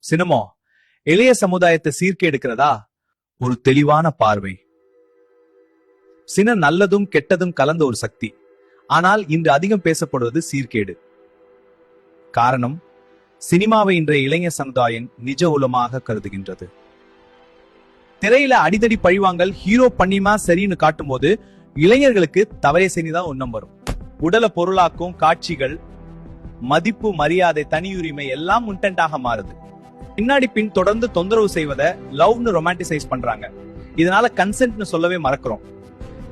Cinema இளைய சமுதாயத்தை சீர்கெடுக்கிறதா? ஒரு தெளிவான பார்வை. சின நல்லதும் கெட்டதும் கலந்த ஒரு சக்தி. ஆனால் இன்று அதிகம் பேசப்படுவது சீர்கேடு. காரணம், சினிமாவை இன்றைய இளைஞர் சமுதாயம் நிஜ உலமாக கருதுகின்றது. திரையில அடிதடி பழிவாங்கல், ஹீரோ பண்ணிமா சரின்னு காட்டும் போது இளைஞர்களுக்கு தவறே செய்திதான் உண்ணம் வரும். உடலை பொருளாக்கும் காட்சிகள், மதிப்பு, மரியாதை, தனியுரிமை எல்லாம் முன்டென்ட்டாக மாறுது. பின்னாடி பின் தொடர்ந்து தொந்தரவு செய்வதை லவ்னு ரொமான்டிசைஸ் பண்றாங்க. இதனால கன்சென்ட்னு சொல்லவே மறக்கிறோம்.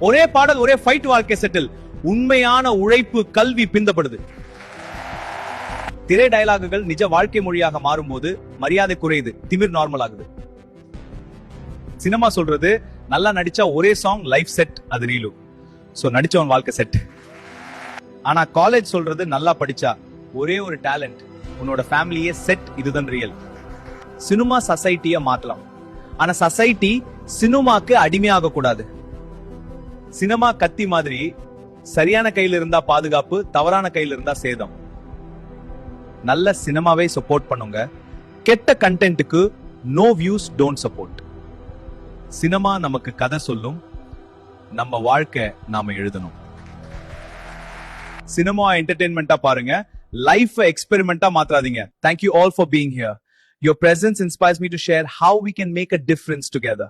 ஒரே பாடல், ஒரே ஃபைட், வாழ்க்கை செட்டில். உண்மையான உழைப்பு, கல்வி பிந்தப்படுது. திரை டயலாகுகள் நிஜ வாழ்க்கை மொழியாக மாறும்போது மரியாதை குறையுது, திமிர் நார்மல் ஆகுது. சினிமா சொல்றது நல்லா நடிச்சா ஒரே சாங் லைஃப் செட், அது ரீலு. சோ நடிச்சவன் வாழ்க்கை செட். ஆனா காலேஜ் சொல்றது நல்லா படிச்சா ஒரே ஒரு டேலண்ட், உன்னோட ஃபேமிலியே செட், இதுதான் ரியல். சினிமா சொசைட்டிய மாத்தலாம், ஆனா சொசைட்டி சினிமாக்கு அடிமையாக கூடாது. சினிமா கத்தி மாதிரி, சரியான கையில இருந்தா பாதுகாப்பு, தவறான கையில இருந்தா சேதம். நல்ல சினிமாவை சப்போர்ட் பண்ணுங்க, கெட்ட கண்டென்ட்டுக்கு no views, don't support. Cinema நமக்கு கதை சொல்லும், நம்ம வாழ்க்கை நாம எழுதணும். சினிமா என்டர்டெயின்மெண்டா பாருங்க, life எக்ஸ்பெரிமெண்டா மாத்தாதீங்க. Thank you all for being here. Your presence inspires me to share how we can make a difference together.